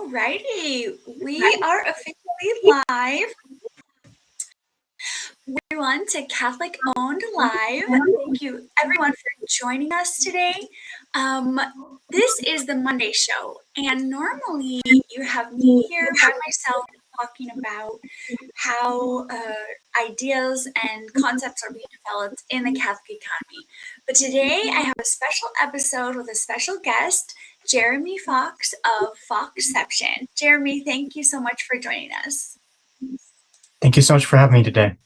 Alrighty, we are officially live. Everyone to Catholic Owned Live. Thank you everyone for joining us today. This is the Monday show, and normally you have me here by myself talking about how ideas and concepts are being developed in the Catholic economy. But today I have a special episode with a special guest, Jeremy Fox of Foxception. Jeremy, thank you so much for joining us. Thank you so much for having me today.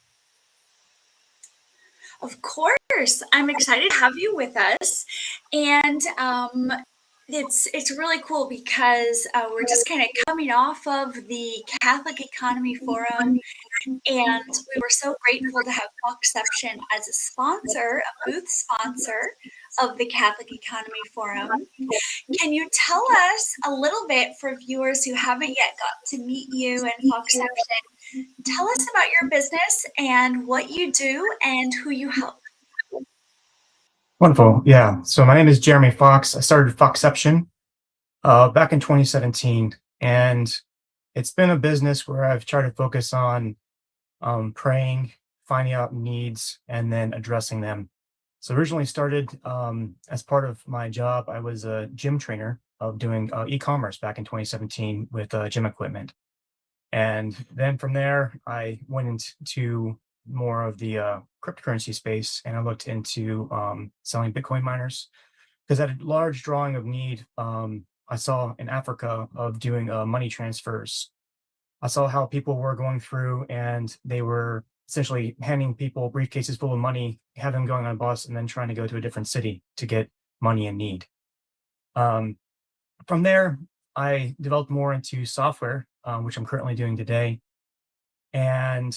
Of course, I'm excited to have you with us, and it's really cool because we're just kind of coming off of the Catholic Economy Forum, and we were so grateful to have Foxception as a sponsor, a booth sponsor of the Catholic Economy Forum. Can you tell us a little bit for viewers who haven't yet got to meet you and Foxception? Tell us about your business and what you do and who you help. Wonderful. Yeah. So my name is Jeremy Fox. I started Foxception back in 2017, and it's been a business where I've tried to focus on praying, finding out needs, and then addressing them. So originally started as part of my job. I was a gym trainer of doing e-commerce back in 2017 with gym equipment. And then from there, I went into more of the cryptocurrency space, and I looked into selling Bitcoin miners because I had a large drawing of need I saw in Africa of doing money transfers. I saw how people were going through and they were essentially handing people briefcases full of money, have them going on a bus, and then trying to go to a different city to get money in need. From there, I developed more into software, which I'm currently doing today. And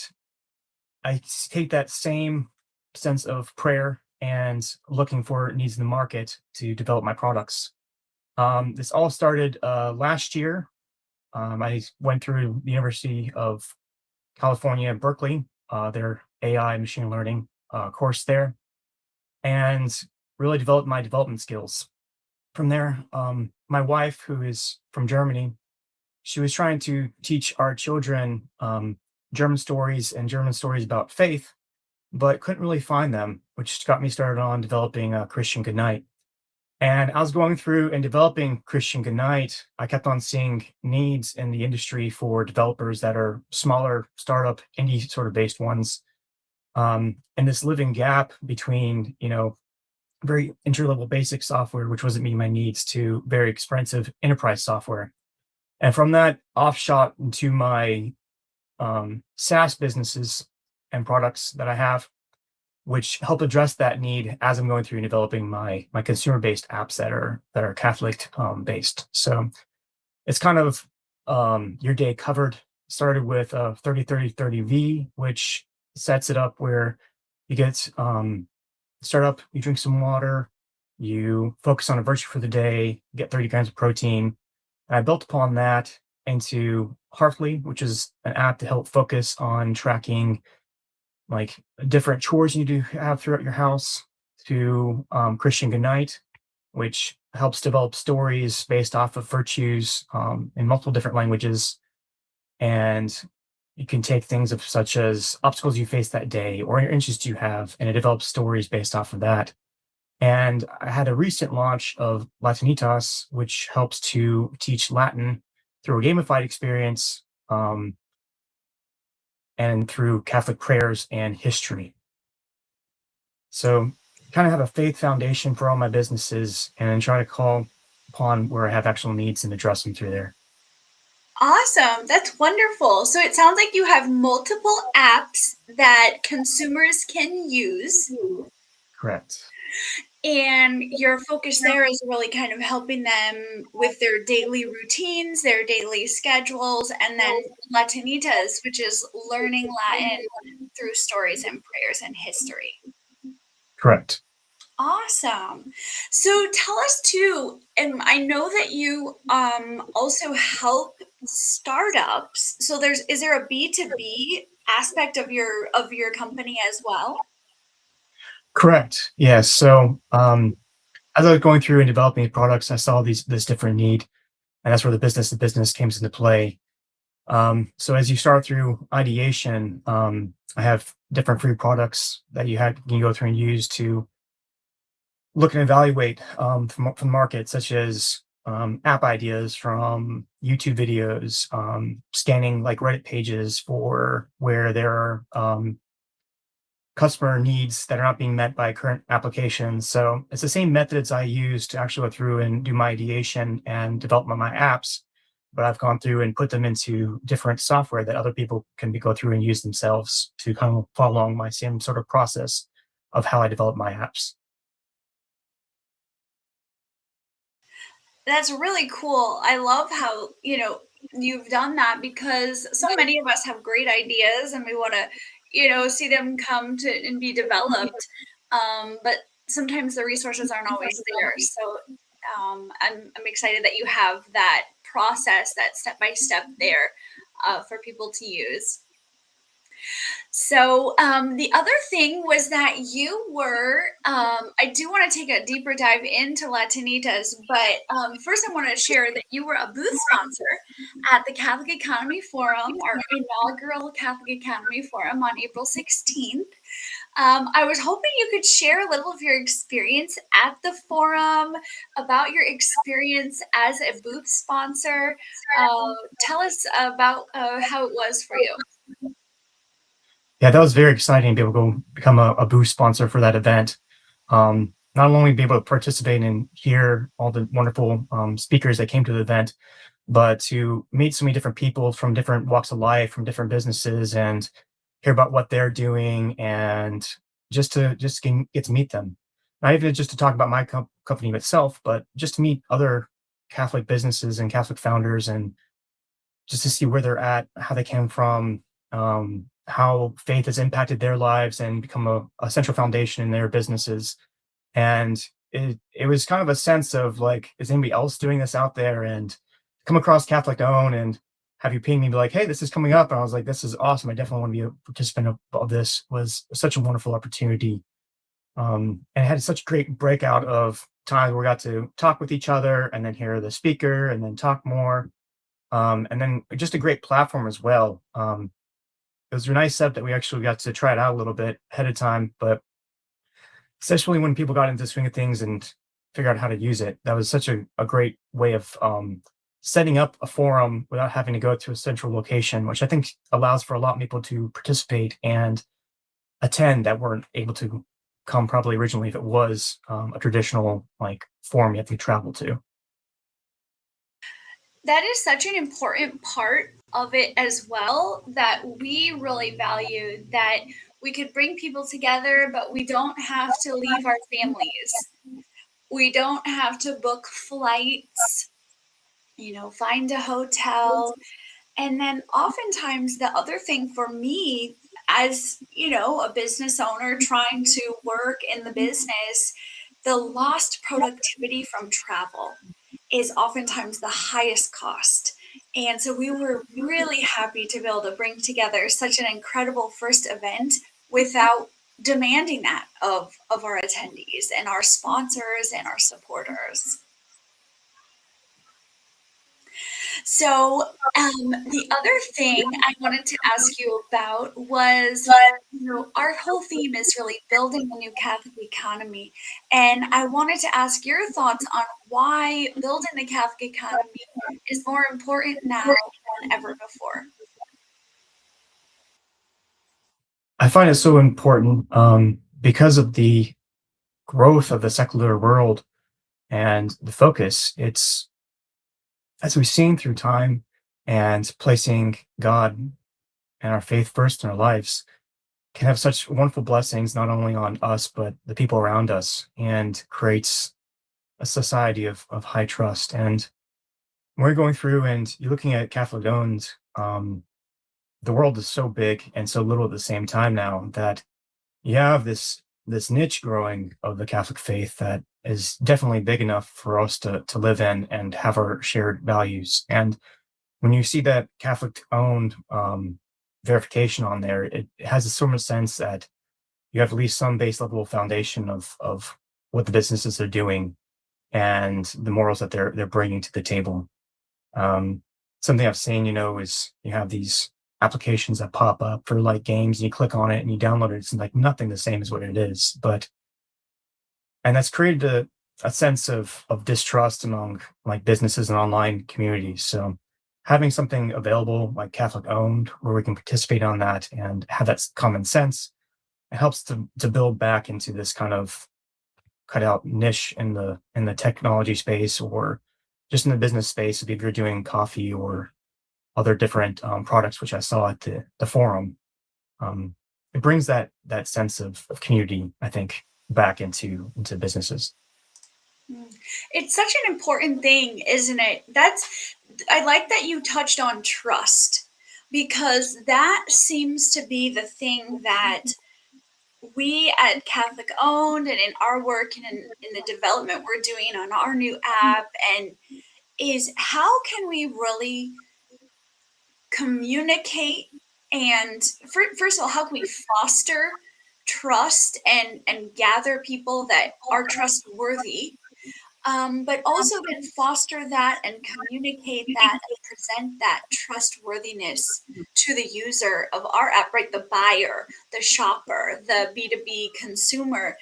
I take that same sense of prayer and looking for needs in the market to develop my products. This all started last year. I went through the University of California, Berkeley, their AI machine learning course there, and really developed my development skills. From there, my wife, who is from Germany, she was trying to teach our children German stories and German stories about faith, but couldn't really find them, which got me started on developing Christian Goodnight. And I was going through and developing Christian Goodnight. I kept on seeing needs in the industry for developers that are smaller, startup, indie sort of based ones. And this living gap between, very entry-level basic software, which wasn't meeting my needs, to very expensive enterprise software. And from that, offshot into my SaaS businesses and products that I have, which help address that need as I'm going through and developing my consumer-based apps that are Catholic based. So it's kind of your day covered. Started with 30-30-30V, which sets it up where you get start up, you drink some water, you focus on a virtue for the day, get 30 grams of protein. And I built upon that into Hearthly, which is an app to help focus on tracking like different chores you do have throughout your house, to Christian Goodnight, which helps develop stories based off of virtues in multiple different languages. And you can take things of such as obstacles you face that day or your interests you have, and it develops stories based off of that. And I had a recent launch of Latinitas, which helps to teach Latin through a gamified experience and through Catholic prayers and history. So kind of have a faith foundation for all my businesses and then try to call upon where I have actual needs and address them through there. Awesome. That's wonderful. So it sounds like you have multiple apps that consumers can use. Correct. And your focus there is really kind of helping them with their daily routines, their daily schedules, and then Latinitas, which is learning Latin through stories and prayers and history. Correct. Awesome. So tell us too, and I know that you also help startups. So is there a B2B aspect of your company as well? Correct. Yes. So as I was going through and developing products, I saw this different need. and that's where the business to business comes into play. So as you start through ideation, I have different free products that you go through and use to look and evaluate from the market, such as app ideas from YouTube videos, scanning like Reddit pages for where there are customer needs that are not being met by current applications. So it's the same methods I use to actually go through and do my ideation and develop my apps, but I've gone through and put them into different software that other people can go through and use themselves to kind of follow along my same sort of process of how I develop my apps. That's really cool. I love how, you've done that because so many of us have great ideas and we want to, see them come to and be developed. But sometimes the resources aren't always there. So I'm excited that you have that process, that step by step there for people to use. So the other thing was that you were, I do want to take a deeper dive into Latinitas, but first I want to share that you were a booth sponsor at the Catholic Economy Forum, our inaugural Catholic Economy Forum on April 16th. I was hoping you could share a little of your experience at the forum, about your experience as a booth sponsor. Tell us about how it was for you. Yeah, that was very exciting to be able to go become a booth sponsor for that event. Not only be able to participate and hear all the wonderful speakers that came to the event, but to meet so many different people from different walks of life, from different businesses, and hear about what they're doing, and get to meet them. Not even just to talk about my company itself, but just to meet other Catholic businesses and Catholic founders, and just to see where they're at, how they came from, how faith has impacted their lives and become a central foundation in their businesses. And it was kind of a sense of like, is anybody else doing this out there? And come across Catholic Own and have you ping me, be like, hey, this is coming up. And I was like, this is awesome. I definitely want to be a participant of this. Was such a wonderful opportunity. And had such great breakout of times where we got to talk with each other and then hear the speaker and then talk more. And then just a great platform as well. It was a nice setup that we actually got to try it out a little bit ahead of time, but especially when people got into the swing of things and figure out how to use it, that was such a great way of setting up a forum without having to go to a central location, which I think allows for a lot of people to participate and attend that weren't able to come probably originally if it was a traditional like forum you have to travel to. That is such an important part of it as well, that we really value, that we could bring people together, but we don't have to leave our families. We don't have to book flights, find a hotel. And then oftentimes the other thing for me, as a business owner trying to work in the business, the lost productivity from travel is oftentimes the highest cost. And so we were really happy to be able to bring together such an incredible first event without demanding that of our attendees and our sponsors and our supporters. So the other thing I wanted to ask you about was, our whole theme is really building the new Catholic economy. And I wanted to ask your thoughts on why building the Catholic economy is more important now than ever before. I find it so important because of the growth of the secular world and the focus. It's as we've seen through time and placing God and our faith first in our lives can have such wonderful blessings, not only on us, but the people around us, and creates a society of high trust. And we're going through and you're looking at Catholic owned, the world is so big and so little at the same time now that you have this niche growing of the Catholic faith that is definitely big enough for us to live in and have our shared values. And when you see that Catholic owned verification on there, it has a sort of sense that you have at least some base level foundation of what the businesses are doing and the morals that they're bringing to the table. Um, Something I've seen, is you have these applications that pop up for like games and you click on it and you download it. It's like nothing the same as what it is. And that's created a sense of distrust among like businesses and online communities. So having something available like Catholic owned where we can participate on that and have that common sense, it helps to build back into this kind of cut out niche in the technology space or just in the business space if you're doing coffee or other different products, which I saw at the forum. Um, it brings that sense of community, I think, back into businesses. Mm. It's such an important thing, isn't it? I like that you touched on trust because that seems to be the thing that we at Catholic Owned and in our work and in the development we're doing on our new app and is how can we really communicate and first of all, how can we foster trust and gather people that are trustworthy, but also then foster that and communicate that and present that trustworthiness to the user of our app, right? The buyer, the shopper, the B2B consumer.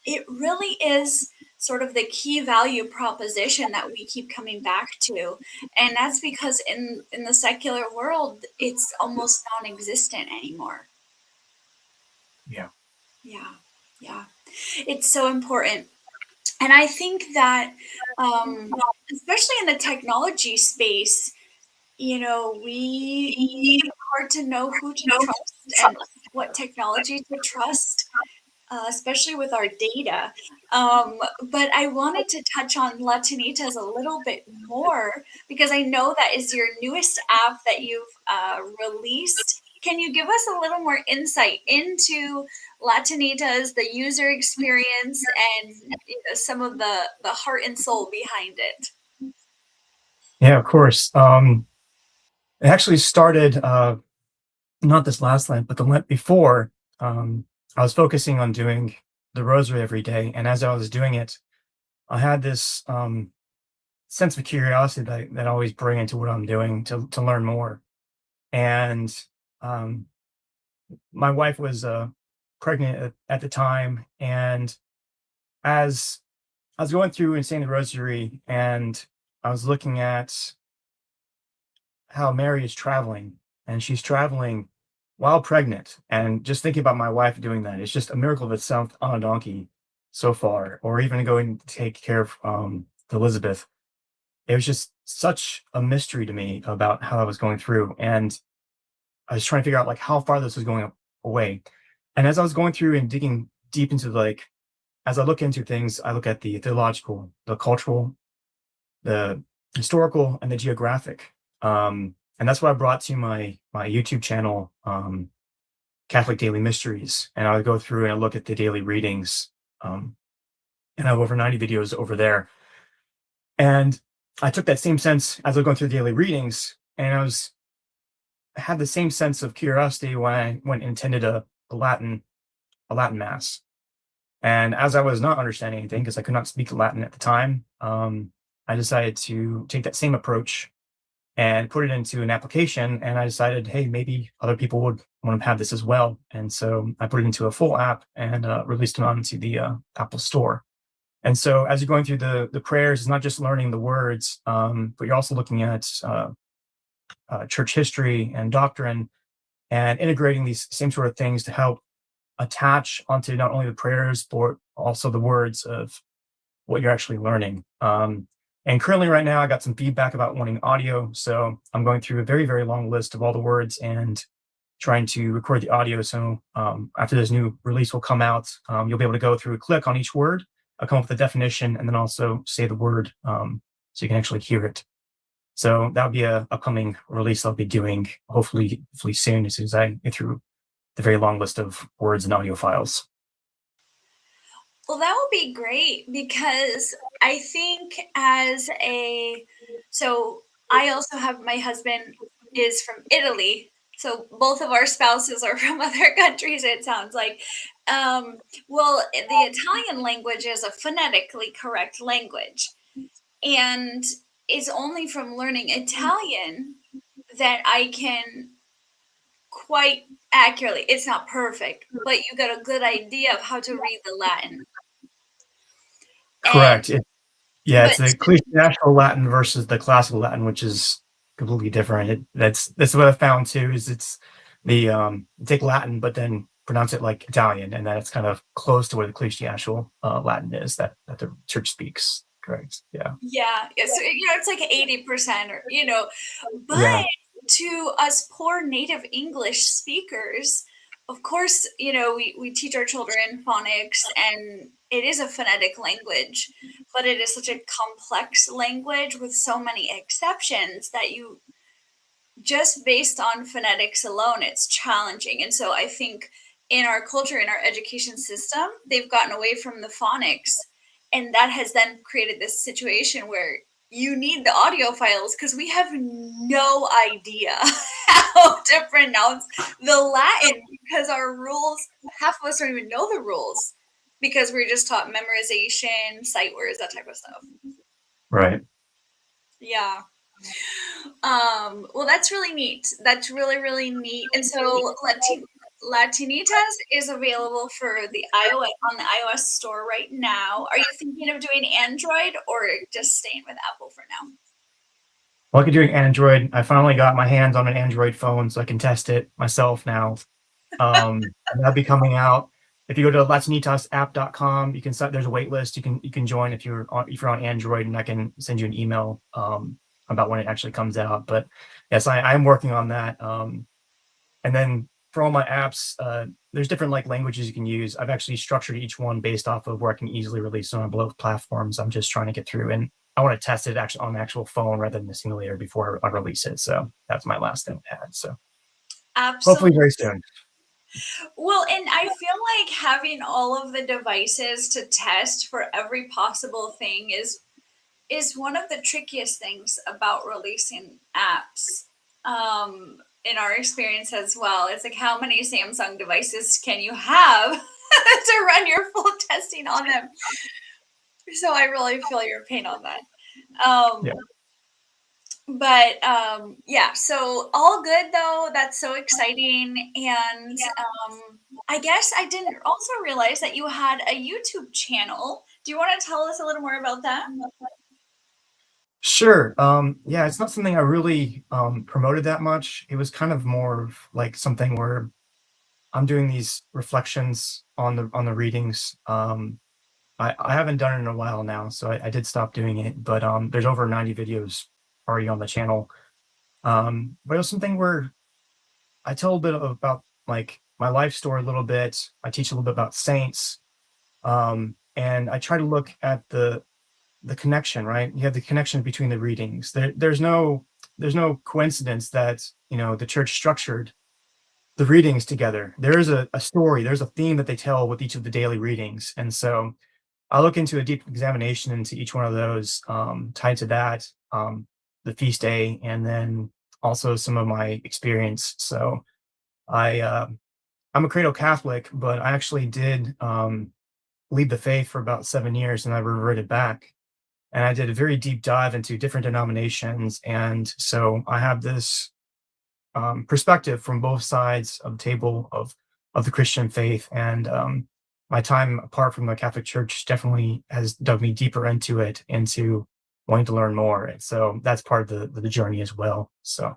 It really is sort of the key value proposition that we keep coming back to. And that's because in the secular world, it's almost non-existent anymore. Yeah. Yeah. Yeah. It's so important. And I think that, especially in the technology space, it's hard to know who to trust and what technology to trust, especially with our data. But I wanted to touch on Latinitas a little bit more because I know that is your newest app that you've released. Can you give us a little more insight into Latinitas, the user experience, and some of the heart and soul behind it? Yeah, of course. It actually started not this last Lent, but the Lent before. I was focusing on doing the rosary every day, and as I was doing it, I had this sense of curiosity that I always bring into what I'm doing to learn more. And um, my wife was pregnant at the time, and as I was going through and saying the rosary, and I was looking at how Mary is traveling, and she's traveling while pregnant. And just thinking about my wife doing that, it's just a miracle of itself on a donkey so far, or even going to take care of Elizabeth. It was just such a mystery to me about how I was going through. And I was trying to figure out like how far this was going away. And as I was going through and digging deep into like, as I look into things, I look at the theological, the cultural, the historical, and the geographic. And that's what I brought to my YouTube channel, Catholic Daily Mysteries. And I would go through and I look at the daily readings. And I have over 90 videos over there. And I took that same sense as I was going through the daily readings, and I had the same sense of curiosity when I went and attended a Latin mass. And as I was not understanding anything because I could not speak Latin at the time, I decided to take that same approach and put it into an application. And I decided, hey, maybe other people would want to have this as well. And so I put it into a full app and released it onto the Apple Store. And so as you're going through the prayers, it's not just learning the words, but you're also looking at church history and doctrine and integrating these same sort of things to help attach onto not only the prayers, but also the words of what you're actually learning. And currently right now, I got some feedback about wanting audio. So I'm going through a very, very long list of all the words and trying to record the audio. So after this new release will come out, you'll be able to go through, click on each word, come up with a definition, and then also say the word so you can actually hear it. So that would be a upcoming release I'll be doing hopefully soon, as soon as I get through the very long list of words and audio files. Well, that would be great because I think so I also have my husband is from Italy. So both of our spouses are from other countries, it sounds like. Well, the Italian language is a phonetically correct language. And is only from learning Italian that I can quite accurately, it's not perfect, but you get a good idea of how to read the Latin. And Correct. Yeah, but it's the ecclesiastical Latin versus the classical Latin, which is completely different. That's what I found too. Is it's the take Latin, but then pronounce it like Italian, and then it's kind of close to what the ecclesiastical Latin is that the church speaks. Correct. Yeah. yeah, it's it's like 80% or Yeah. but to us poor native English speakers, of course, we teach our children phonics and it is a phonetic language, but it is such a complex language with so many exceptions that you just based on phonetics alone, it's challenging. And so I think in our culture, in our education system, they've gotten away from the phonics. And that has then created this situation where you need the audio files because we have no idea how to pronounce the Latin because our rules, half of us don't even know the rules because we're just taught memorization, sight words, that type of stuff. Right. Yeah. Well, that's really neat. That's really, really neat. And so Latinitas is available for the iOS on the iOS store right now. Are you thinking of doing Android or just staying with Apple for now? Well, I could do an Android. I finally got my hands on an Android phone, so I can test it myself now. And that'll be coming out. If you go to latinitasapp.com, you can set, there's a wait list. You can join if you're on Android, and I can send you an email about when it actually comes out. But yes, I'm working on that. And then for all my apps, there's different like languages you can use. I've actually structured each one based off of where I can easily release it on both platforms. I'm just trying to get through, and I want to test it actually on the actual phone rather than the simulator before I release it. So that's my last thing I had. So hopefully Absolutely. very soon. Well, and I feel like having all of the devices to test for every possible thing is one of the trickiest things about releasing apps. In our experience as well, it's like how many Samsung devices can you have to run your full testing on them? So I really feel your pain on that. Um, Yeah. but yeah, so all good though. That's so exciting. And I guess I didn't also realize that you had a YouTube channel. Do you want to tell us a little more about that? Sure. Yeah, it's not something I really promoted that much. It was kind of more of like something where I'm doing these reflections on the readings. I haven't done it in a while now, so I did stop doing it. But there's over 90 videos already on the channel. But it was something where I tell a bit about like my life story a little bit. I teach a little bit about saints, and I try to look at the connection, right? You have the connection between the readings. There's no coincidence that the church structured the readings together. There is a story, there's a theme that they tell with each of the daily readings. And so I look into a deep examination into each one of those, tied to that, the feast day, and then also some of my experience. So I I'm a cradle Catholic, but I actually did leave the faith for about 7 years, and I reverted back, and I did a very deep dive into different denominations. And so I have this perspective from both sides of the table of the Christian faith. And my time apart from the Catholic Church definitely has dug me deeper into it, into wanting to learn more. And so that's part of the journey as well. So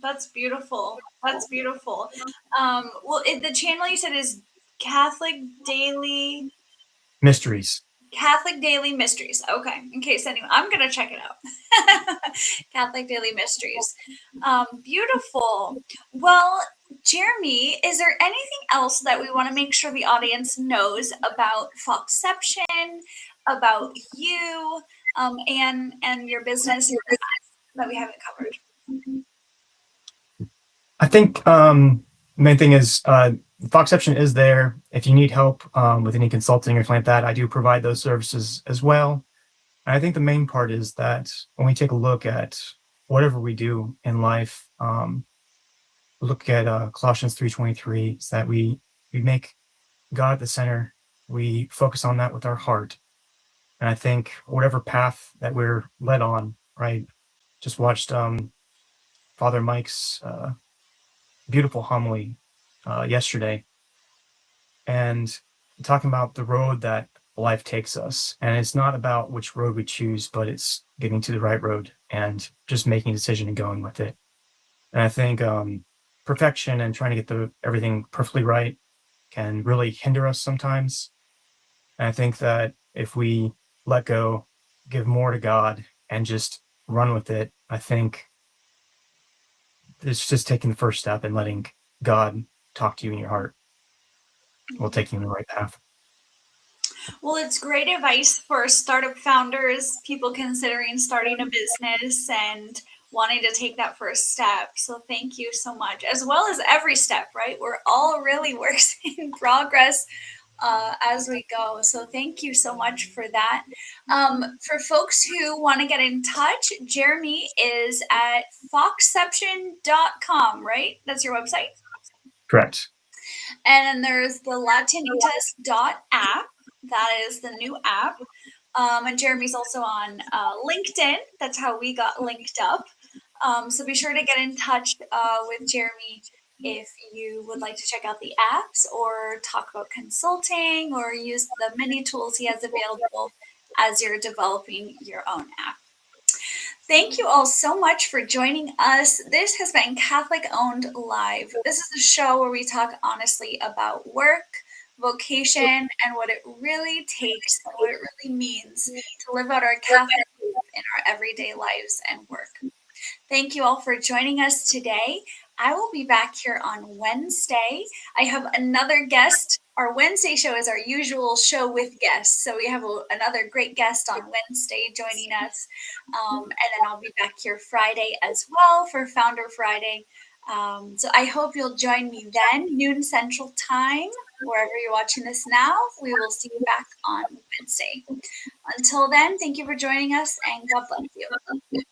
That's beautiful. That's beautiful. Well, the channel you said is Catholic Daily mysteries. Catholic Daily Mysteries. Okay, in case anyone, I'm gonna check it out. Catholic Daily Mysteries. Beautiful. Well, Jeremy, is there anything else that we want to make sure the audience knows about Foxception, about you, and your business that we haven't covered? I think the main thing is Foxception is there. If you need help with any consulting or anything like that, I do provide those services as well. And I think the main part is that when we take a look at whatever we do in life, look at Colossians 3:23, is that we make God at the center. We focus on that with our heart, And I think whatever path that we're led on, right? Just watched Father Mike's beautiful homily yesterday, and talking about the road that life takes us. And it's not about which road we choose, but it's getting to the right road and just making a decision and going with it. And I think perfection and trying to get everything perfectly right can really hinder us sometimes. And I think that if we let go, give more to God, and just run with it, I think it's just taking the first step and letting God talk to you in your heart will take you in the right path. Well, it's great advice for startup founders, people considering starting a business and wanting to take that first step. So thank you so much, as well as every step, right? We're all really works in progress as we go. So thank you so much for that. For folks who want to get in touch, Jeremy is at foxception.com, right? That's your website. Correct. And then there's the Latinitas.app. That is the new app. And Jeremy's also on LinkedIn. That's how we got linked up. So be sure to get in touch with Jeremy if you would like to check out the apps or talk about consulting or use the many tools he has available as you're developing your own app. Thank you all so much for joining us. This has been Catholic Owned Live. This is a show where we talk honestly about work, vocation, and what it really takes and what it really means to live out our Catholic faith in our everyday lives and work. Thank you all for joining us today. I will be back here on Wednesday. I have another guest. Our Wednesday show is our usual show with guests. So we have another great guest on Wednesday joining us. And then I'll be back here Friday as well for Founder Friday. So I hope you'll join me then, noon Central Time, wherever you're watching this now. We will see you back on Wednesday. Until then, thank you for joining us and God bless you.